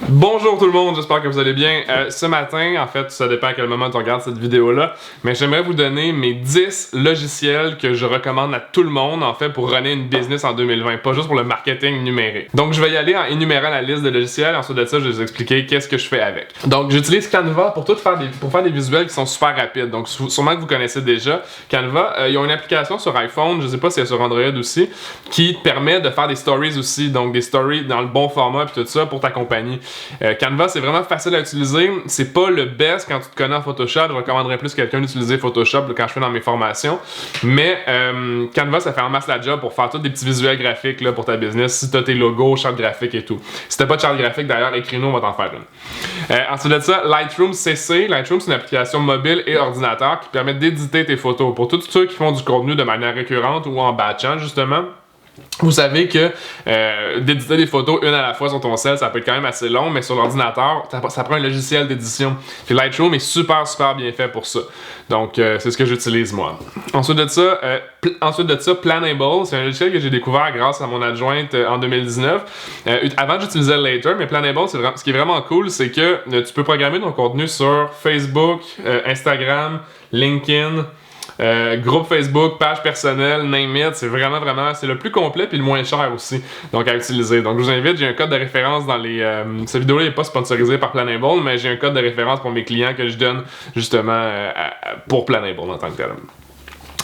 Bonjour tout le monde, j'espère que vous allez bien. Ce matin, en fait, ça dépend à quel moment tu regardes cette vidéo-là, mais j'aimerais vous donner mes 10 logiciels que je recommande à tout le monde, en fait, pour runner une business en 2020, pas juste pour le marketing numérique. Donc, je vais y aller en énumérant la liste de logiciels, ensuite de ça, je vais vous expliquer qu'est-ce que je fais avec. Donc, j'utilise Canva pour faire des visuels qui sont super rapides. Donc, sûrement que vous connaissez déjà Canva. Ils ont une application sur iPhone, je sais pas si elle est sur Android aussi, qui te permet de faire des stories aussi, donc des stories dans le bon format puis tout ça pour ta compagnie. Canva, c'est vraiment facile à utiliser. C'est pas le best quand tu te connais en Photoshop. Je recommanderais plus quelqu'un d'utiliser Photoshop là, quand je fais dans mes formations. Mais Canva, ça fait en masse la job pour faire tous des petits visuels graphiques là, pour ta business. Si tu as tes logos, charte graphique et tout. Si t'as pas de charte graphique, d'ailleurs, écris-nous, on va t'en faire une. Ensuite de ça, Lightroom CC. Lightroom, c'est une application mobile et ordinateur qui permet d'éditer tes photos. Pour tous ceux qui font du contenu de manière récurrente ou en batchant, justement. Vous savez que d'éditer des photos une à la fois sur ton cell, ça peut être quand même assez long, mais sur l'ordinateur, ça prend un logiciel d'édition. Puis Lightroom est super bien fait pour ça. Donc, c'est ce que j'utilise moi. Ensuite de ça, Planable, c'est un logiciel que j'ai découvert grâce à mon adjointe en 2019. Avant, j'utilisais Later, mais Planable, ce qui est vraiment cool, c'est que tu peux programmer ton contenu sur Facebook, Instagram, LinkedIn, groupe Facebook, page personnelle, name it, c'est vraiment, c'est le plus complet puis le moins cher aussi, donc à utiliser. Donc je vous invite, j'ai un code de référence dans les... cette vidéo-là n'est pas sponsorisée par Planable, mais j'ai un code de référence pour mes clients que je donne justement pour Planable en tant que tel.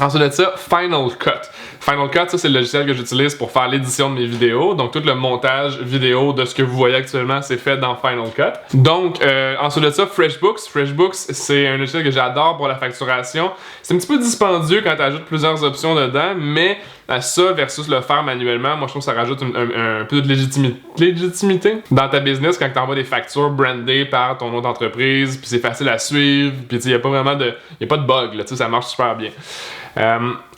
Ensuite de ça, Final Cut. Final Cut, ça c'est le logiciel que j'utilise pour faire l'édition de mes vidéos. Donc tout le montage vidéo de ce que vous voyez actuellement, c'est fait dans Final Cut. Donc ensuite de ça, FreshBooks. FreshBooks, c'est un logiciel que j'adore pour la facturation. C'est un petit peu dispendieux quand tu ajoutes plusieurs options dedans, mais ça versus le faire manuellement, moi je trouve que ça rajoute un peu de légitimité dans ta business quand tu envoies des factures brandées par ton nom d'entreprise, puis c'est facile à suivre, puis il n'y a pas vraiment de bug, là, ça marche super bien.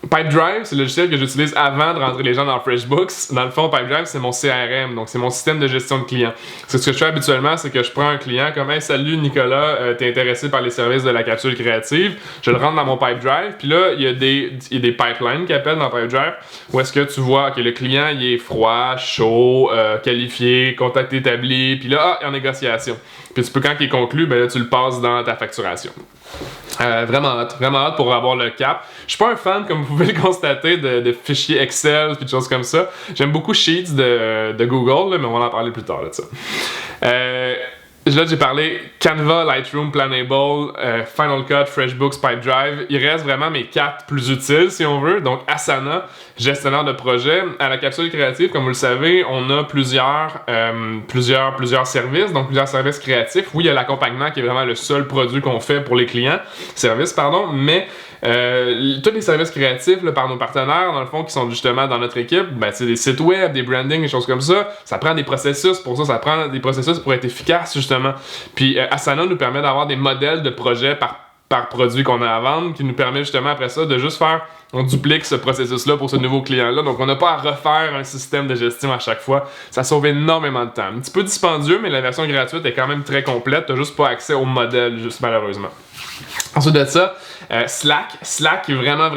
Pipedrive, c'est le logiciel que j'utilise avant de rentrer les gens dans FreshBooks. Dans le fond, Pipedrive, c'est mon CRM, donc c'est mon système de gestion de clients. C'est ce que je fais habituellement, c'est que je prends un client comme hey, salut Nicolas, t'es intéressé par les services de la capsule créative. Je le rentre dans mon Pipedrive, puis là, il y a des pipelines qui appellent dans Pipedrive où est-ce que tu vois que le client il est froid, chaud, qualifié, contact établi, puis là, il est en négociation. Puis tu peux, quand il est conclu, ben là, tu le passes dans ta facturation. Vraiment hâte pour avoir le cap. Je suis pas un fan, comme vous pouvez le constater, de fichiers Excel et de choses comme ça. J'aime beaucoup Sheets de Google, là, mais on va en parler plus tard de ça. Là, j'ai parlé Canva, Lightroom, Planable, Final Cut, FreshBooks, Pipedrive. Il reste vraiment mes 4 plus utiles, si on veut. Donc, Asana, gestionnaire de projet. À la capsule créative, comme vous le savez, on a plusieurs services, donc plusieurs services créatifs. Oui, il y a l'accompagnement qui est vraiment le seul produit qu'on fait pour les clients. Mais tous les services créatifs là, par nos partenaires, dans le fond, qui sont justement dans notre équipe, ben, c'est des sites web, des branding, des choses comme ça. Ça prend des processus pour ça, ça prend des processus pour être efficace, justement. Puis Asana nous permet d'avoir des modèles de projets par produit qu'on a à vendre, qui nous permet justement après ça de juste faire, on duplique ce processus-là pour ce nouveau client-là. Donc on n'a pas à refaire un système de gestion à chaque fois. Ça sauve énormément de temps. Un petit peu dispendieux, mais la version gratuite est quand même très complète. T'as juste pas accès au modèle, juste malheureusement. Ensuite de ça, Slack. Slack est vraiment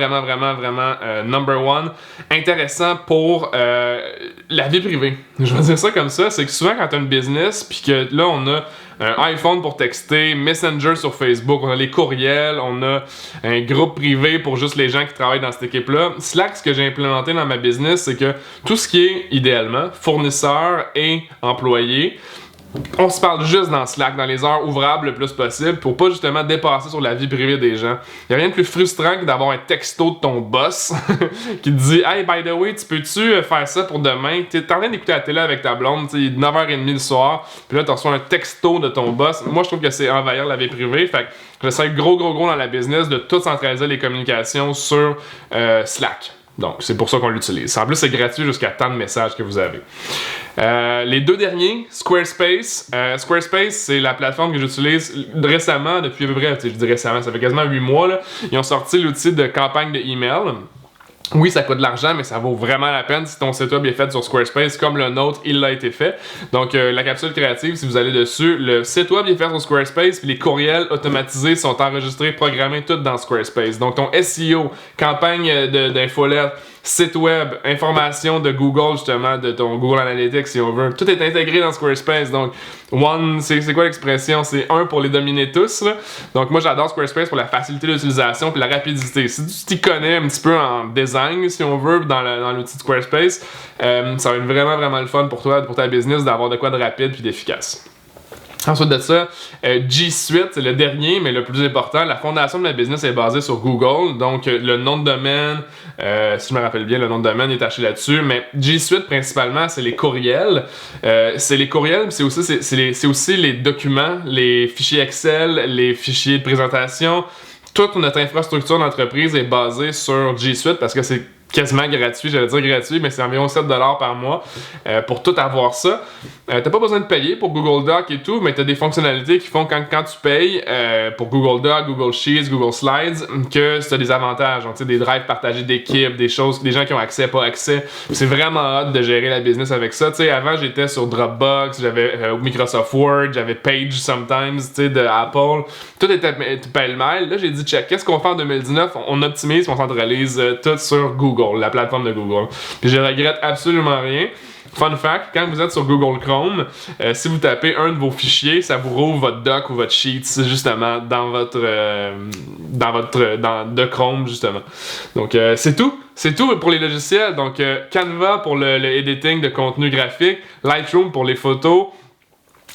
number one. Intéressant pour la vie privée. Je vais dire ça comme ça, c'est que souvent quand tu as une business, puis que là on a un iPhone pour texter, Messenger sur Facebook, on a les courriels, on a un groupe privé pour juste les gens qui travaillent dans cette équipe-là. Slack, ce que j'ai implémenté dans ma business, c'est que tout ce qui est idéalement fournisseur et employé, on se parle juste dans Slack, dans les heures ouvrables le plus possible pour pas justement dépasser sur la vie privée des gens. Il y a rien de plus frustrant que d'avoir un texto de ton boss qui te dit « Hey, by the way, tu peux-tu faire ça pour demain? » T'es en train d'écouter la télé avec ta blonde, il est 9h30 le soir, puis là, tu reçois un texto de ton boss. Moi, je trouve que c'est envahir la vie privée. Fait que j'essaie gros dans la business de tout centraliser les communications sur Slack. Donc, c'est pour ça qu'on l'utilise. En plus, c'est gratuit jusqu'à tant de messages que vous avez. Les deux derniers, Squarespace. Squarespace, c'est la plateforme que j'utilise récemment, depuis à peu près, je dis récemment, ça fait quasiment 8 mois. Là. Ils ont sorti l'outil de campagne de email. Oui, ça coûte de l'argent, mais ça vaut vraiment la peine si ton site web est fait sur Squarespace, comme le nôtre, il l'a été fait. Donc, la capsule créative, si vous allez dessus, le site web est fait sur Squarespace, puis les courriels automatisés sont enregistrés, programmés, tout dans Squarespace. Donc, ton SEO, campagne d'infolette, site web, information de Google justement, de ton Google Analytics si on veut. Tout est intégré dans Squarespace. Donc, one, c'est quoi l'expression? C'est un pour les dominer tous. Là. Donc, moi, j'adore Squarespace pour la facilité d'utilisation et la rapidité. Si tu t'y connais un petit peu en design, si on veut, dans l'outil de Squarespace, ça va être vraiment, vraiment le fun pour toi, pour ta business, d'avoir de quoi de rapide puis d'efficace. Ensuite de ça, G Suite, c'est le dernier, mais le plus important. La fondation de ma business est basée sur Google. Donc, le nom de domaine, si je me rappelle bien, le nom de domaine est acheté là-dessus. Mais G Suite, principalement, c'est les courriels. C'est les courriels, c'est aussi les documents, les fichiers Excel, les fichiers de présentation. Toute notre infrastructure d'entreprise est basée sur G Suite parce que c'est quasiment gratuit, j'allais dire gratuit, mais c'est environ 7$ par mois pour tout avoir ça. T'as pas besoin de payer pour Google Doc et tout, mais t'as des fonctionnalités qui font quand tu payes pour Google Doc, Google Sheets, Google Slides, que t'as des avantages. Donc, des drives partagés d'équipe, des choses, des gens qui ont accès, pas accès. C'est vraiment hot de gérer la business avec ça. T'sais, avant, j'étais sur Dropbox, j'avais Microsoft Word, j'avais Page sometimes, de Apple. Tout était pêle-mêle. Là, j'ai dit, check, qu'est-ce qu'on fait en 2019? On optimise, on centralise tout sur Google, la plateforme de Google. Puis je regrette absolument rien. Fun fact, quand vous êtes sur Google Chrome, si vous tapez un de vos fichiers, ça vous rouvre votre doc ou votre sheet justement dans de Chrome justement. Donc c'est tout pour les logiciels. Donc Canva pour le editing de contenu graphique, Lightroom pour les photos,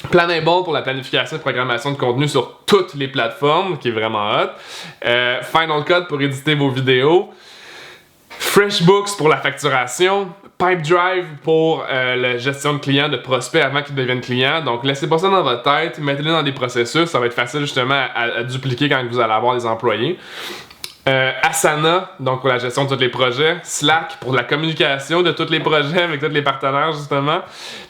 Planable pour la planification et programmation de contenu sur toutes les plateformes, qui est vraiment hot. Final Cut pour éditer vos vidéos. FreshBooks pour la facturation, Pipedrive pour la gestion de clients, de prospects avant qu'ils deviennent clients. Donc, laissez pas ça dans votre tête, mettez-le dans des processus, ça va être facile justement à dupliquer quand vous allez avoir des employés. Asana, donc pour la gestion de tous les projets. Slack pour la communication de tous les projets avec tous les partenaires justement.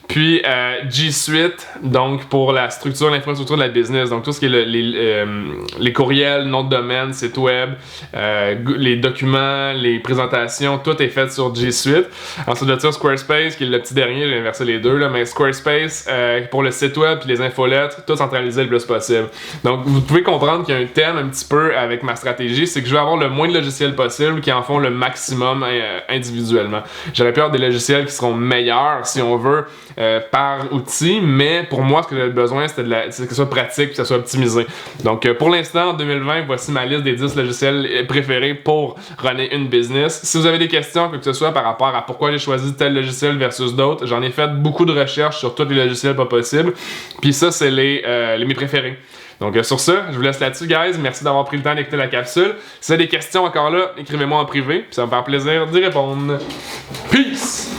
Puis G Suite, donc pour la structure, l'infrastructure de la business. Donc tout ce qui est les courriels, nom de domaine, site web, les documents, les présentations, tout est fait sur G Suite. Ensuite de ça, Squarespace, qui est le petit dernier, j'ai inversé les deux, là, mais Squarespace pour le site web et les infolettres, tout centralisé le plus possible. Donc vous pouvez comprendre qu'il y a un thème un petit peu avec ma stratégie, c'est que je veux avoir le moins de logiciels possible qui en font le maximum individuellement. J'aurais pu avoir des logiciels qui seront meilleurs, si on veut, par outil, mais pour moi, ce que j'avais besoin, c'est que ce soit pratique et que ça soit optimisé. Donc, pour l'instant, en 2020, voici ma liste des 10 logiciels préférés pour runner une business. Si vous avez des questions, quoi que ce soit, par rapport à pourquoi j'ai choisi tel logiciel versus d'autres, j'en ai fait beaucoup de recherches sur tous les logiciels pas possibles. Puis ça, c'est mes préférés. Donc sur ça, je vous laisse là-dessus, guys. Merci d'avoir pris le temps d'écouter la capsule. Si vous avez des questions encore là, écrivez-moi en privé, puis ça va me faire plaisir d'y répondre. Peace!